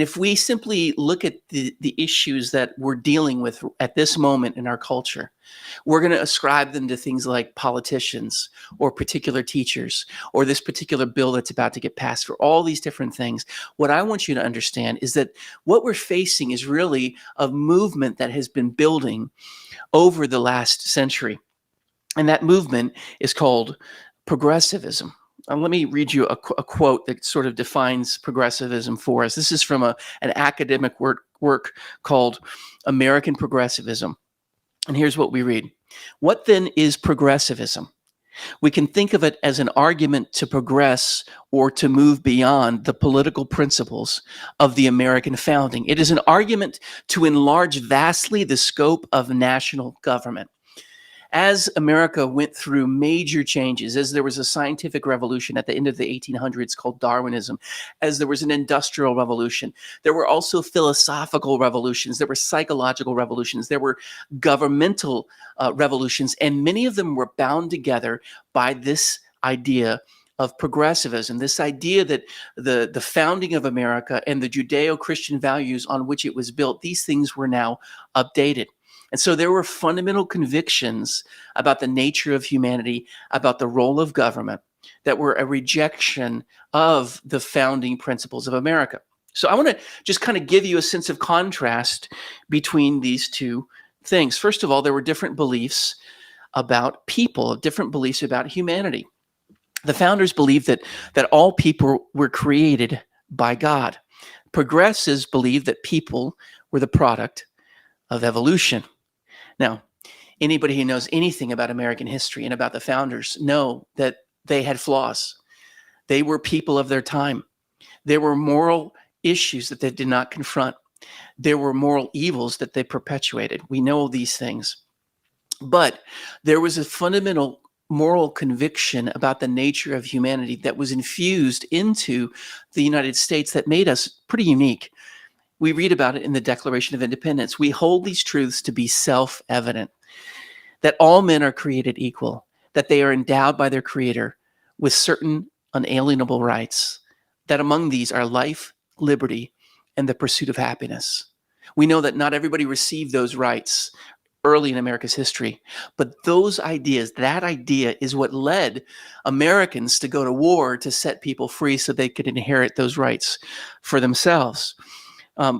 If we simply look at the issues that we're dealing with at this moment in our culture, we're going to ascribe them to things like politicians or particular teachers or this particular bill that's about to get passed, for all these different things. What I want you to understand is that what we're facing is really a movement that has been building over the last century. And that movement is called progressivism. Let me read you a quote that sort of defines progressivism for us. This is from an academic work called American Progressivism. And here's what we read. What then is progressivism? We can think of it as an argument to progress or to move beyond the political principles of the American founding. It is an argument to enlarge vastly the scope of national government. As America went through major changes, as there was a scientific revolution at the end of the 1800s called Darwinism, as there was an industrial revolution, there were also philosophical revolutions, there were psychological revolutions, there were governmental revolutions, and many of them were bound together by this idea of progressivism, this idea that the founding of America and the Judeo-Christian values on which it was built, these things were now updated. And so there were fundamental convictions about the nature of humanity, about the role of government, that were a rejection of the founding principles of America. So I want to just kind of give you a sense of contrast between these two things. First of all, there were different beliefs about people, different beliefs about humanity. The founders believed that all people were created by God. Progressives believed that people were the product of evolution. Now, anybody who knows anything about American history and about the founders know that they had flaws. They were people of their time. There were moral issues that they did not confront. There were moral evils that they perpetuated. We know these things. But there was a fundamental moral conviction about the nature of humanity that was infused into the United States that made us pretty unique. We read about it in the Declaration of Independence. We hold these truths to be self-evident, that all men are created equal, that they are endowed by their Creator with certain unalienable rights, that among these are life, liberty, and the pursuit of happiness. We know that not everybody received those rights early in America's history, but those ideas, that idea is what led Americans to go to war to set people free so they could inherit those rights for themselves.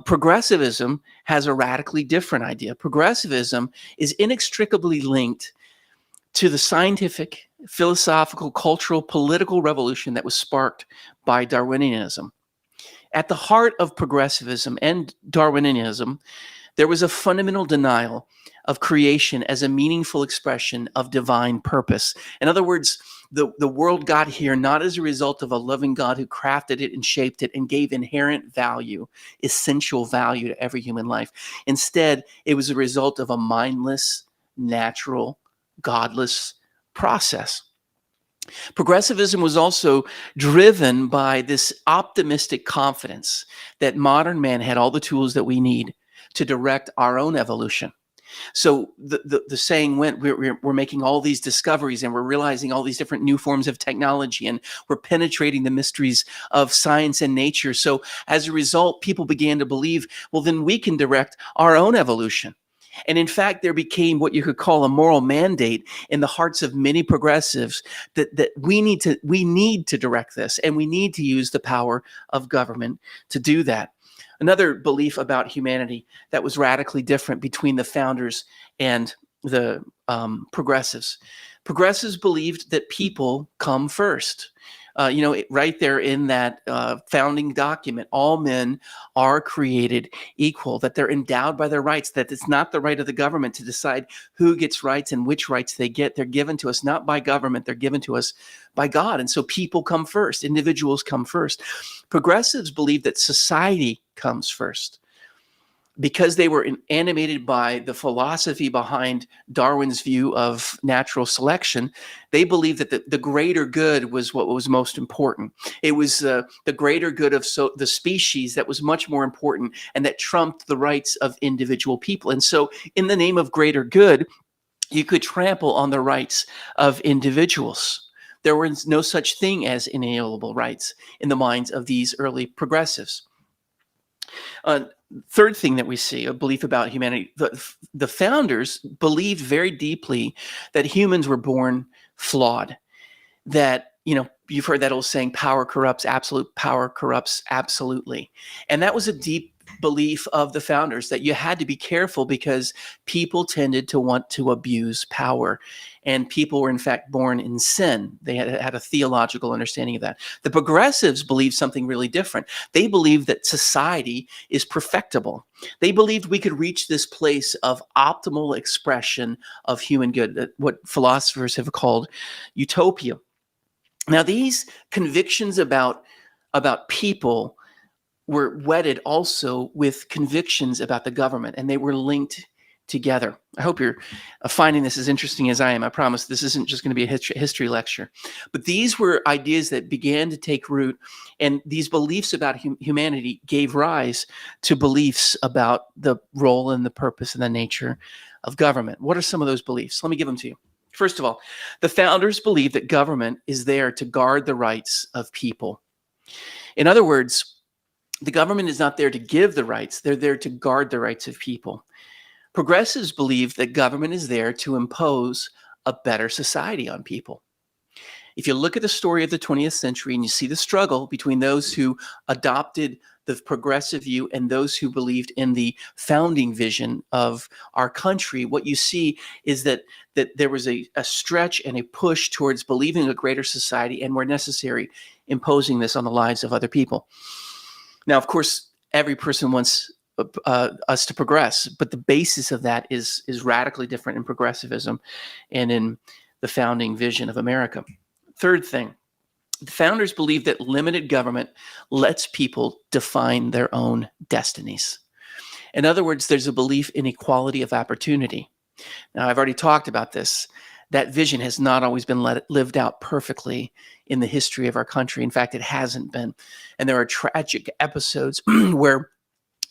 Progressivism has a radically different idea. Progressivism is inextricably linked to the scientific, philosophical, cultural, political revolution that was sparked by Darwinianism. At the heart of progressivism and Darwinianism, there was a fundamental denial of creation as a meaningful expression of divine purpose. In other words, the world got here not as a result of a loving God who crafted it and shaped it and gave inherent value, essential value to every human life. Instead, it was a result of a mindless, natural, godless process. Progressivism was also driven by this optimistic confidence that modern man had all the tools that we need to direct our own evolution. So the saying went, we're making all these discoveries and we're realizing all these different new forms of technology and we're penetrating the mysteries of science and nature. So as a result, people began to believe, well, then we can direct our own evolution. And in fact, there became what you could call a moral mandate in the hearts of many progressives that we need to direct this, and we need to use the power of government to do that. Another belief about humanity that was radically different between the founders and the progressives. Progressives believed that people come first. Right there in that founding document, all men are created equal, that they're endowed by their rights, that it's not the right of the government to decide who gets rights and which rights they get. They're given to us not by government, they're given to us by God. And so people come first, individuals come first. Progressives believe that society comes first. Because they were animated by the philosophy behind Darwin's view of natural selection, they believed that the greater good was what was most important. It was the greater good of the species that was much more important and that trumped the rights of individual people. And so in the name of greater good, you could trample on the rights of individuals. There was no such thing as inalienable rights in the minds of these early progressives. Uh, Third thing that we see, a belief about humanity, the founders believed very deeply that humans were born flawed, that, you've heard that old saying, power corrupts, absolute power corrupts absolutely. And that was a deep belief of the founders, that you had to be careful because people tended to want to abuse power. And people were, in fact, born in sin. They had a theological understanding of that. The progressives believed something really different. They believed that society is perfectible. They believed we could reach this place of optimal expression of human good, what philosophers have called utopia. Now, these convictions about people were wedded also with convictions about the government, and they were linked together. I hope you're finding this as interesting as I am. I promise this isn't just going to be a history lecture. But these were ideas that began to take root, and these beliefs about humanity gave rise to beliefs about the role and the purpose and the nature of government. What are some of those beliefs? Let me give them to you. First of all, the founders believed that government is there to guard the rights of people. In other words, the government is not there to give the rights, they're there to guard the rights of people. Progressives believe that government is there to impose a better society on people. If you look at the story of the 20th century and you see the struggle between those who adopted the progressive view and those who believed in the founding vision of our country, what you see is that there was a stretch and a push towards believing a greater society, and where necessary, imposing this on the lives of other people. Now, of course, every person wants us to progress, but the basis of that is radically different in progressivism and in the founding vision of America. Third thing, the founders believed that limited government lets people define their own destinies. In other words, there's a belief in equality of opportunity. Now, I've already talked about this. That vision has not always been lived out perfectly in the history of our country. In fact, it hasn't been. And there are tragic episodes where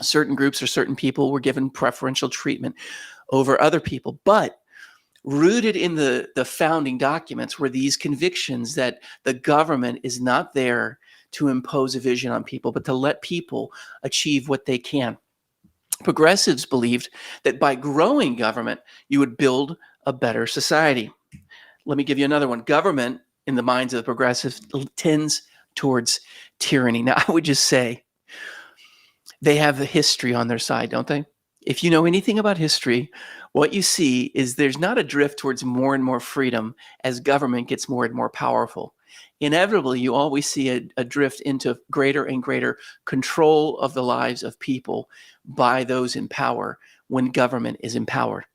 certain groups or certain people were given preferential treatment over other people. But rooted in the founding documents were these convictions that the government is not there to impose a vision on people, but to let people achieve what they can. Progressives believed that by growing government, you would build a better society. Let me give you another one. Government, in the minds of the progressives, tends towards tyranny. Now, I would just say they have the history on their side, don't they? If you know anything about history, what you see is there's not a drift towards more and more freedom as government gets more and more powerful. Inevitably, you always see a drift into greater and greater control of the lives of people by those in power when government is empowered.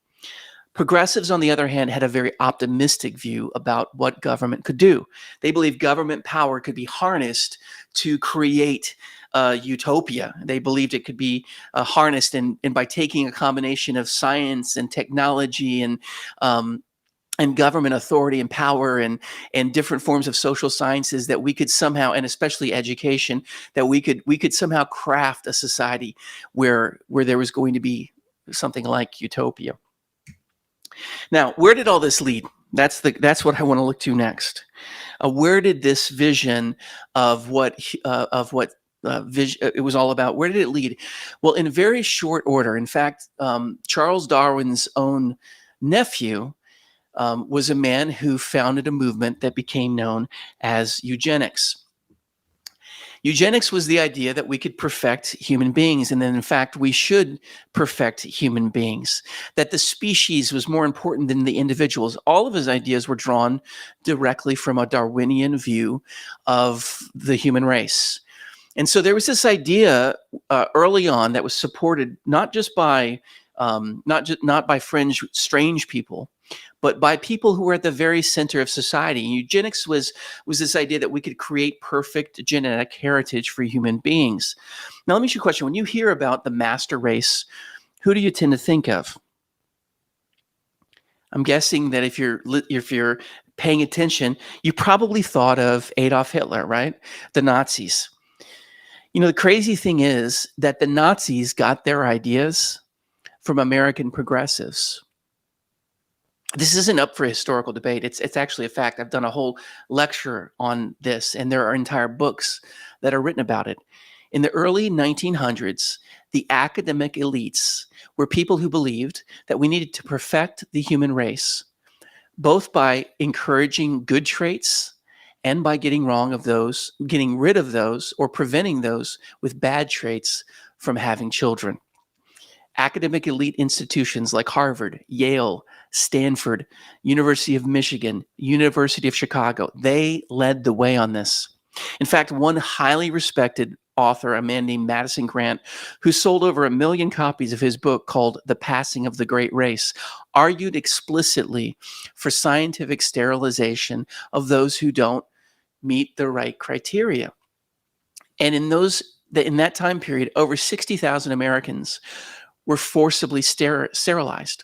Progressives, on the other hand, had a very optimistic view about what government could do. They believed government power could be harnessed to create utopia. They believed it could be harnessed and by taking a combination of science and technology and government authority and power and different forms of social sciences, that we could somehow, and especially education, that we could somehow craft a society where there was going to be something like utopia. Now, where did all this lead? That's what I want to look to next. Where did this vision of what it was all about, where did it lead? Well, in very short order. In fact, Charles Darwin's own nephew was a man who founded a movement that became known as eugenics. Eugenics was the idea that we could perfect human beings, and then, in fact, we should perfect human beings, that the species was more important than the individuals. All of his ideas were drawn directly from a Darwinian view of the human race. And so there was this idea early on that was supported not just by not by fringe, strange people, but by people who were at the very center of society. And eugenics was this idea that we could create perfect genetic heritage for human beings. Now, let me ask you a question. When you hear about the master race, who do you tend to think of? I'm guessing that if you're paying attention, you probably thought of Adolf Hitler, right? The Nazis. You know, the crazy thing is that the Nazis got their ideas from American progressives. This isn't up for historical debate. It's actually a fact. I've done a whole lecture on this, and there are entire books that are written about it. In the early 1900s, the academic elites were people who believed that we needed to perfect the human race, both by encouraging good traits and by getting rid of those or preventing those with bad traits from having children. Academic elite institutions like Harvard, Yale, Stanford, University of Michigan, University of Chicago, they led the way on this. In fact, one highly respected author, a man named Madison Grant, who sold over 1 million copies of his book called The Passing of the Great Race, argued explicitly for scientific sterilization of those who don't meet the right criteria. And in that time period, over 60,000 Americans were forcibly sterilized.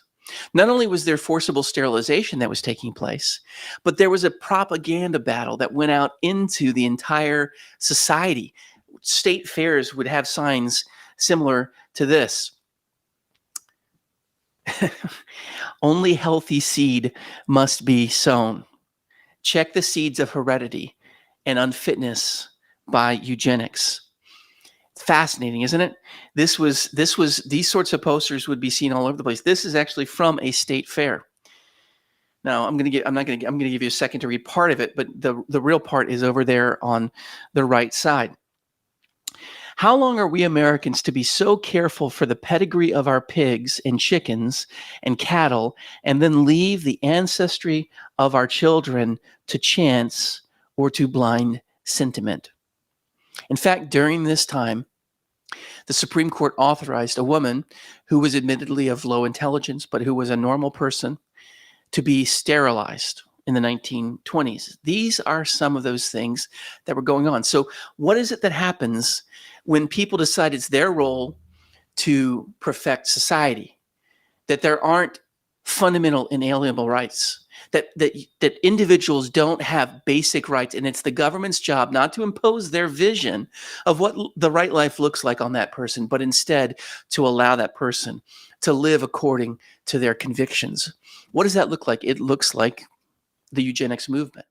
Not only was there forcible sterilization that was taking place, but there was a propaganda battle that went out into the entire society. State fairs would have signs similar to this. Only healthy seed must be sown. Check the seeds of heredity and unfitness by eugenics. Fascinating, isn't it? These sorts of posters would be seen all over the place. This is actually from a state fair. Now, I'm going to give you a second to read part of it, but the real part is over there on the right side. How long are we Americans to be so careful for the pedigree of our pigs and chickens and cattle, and then leave the ancestry of our children to chance or to blind sentiment? In fact, during this time, the Supreme Court authorized a woman who was admittedly of low intelligence, but who was a normal person, to be sterilized in the 1920s. These are some of those things that were going on. So what is it that happens when people decide it's their role to perfect society, that there aren't fundamental inalienable rights, that individuals don't have basic rights, and it's the government's job not to impose their vision of what the right life looks like on that person, but instead to allow that person to live according to their convictions? What does that look like? It looks like the eugenics movement.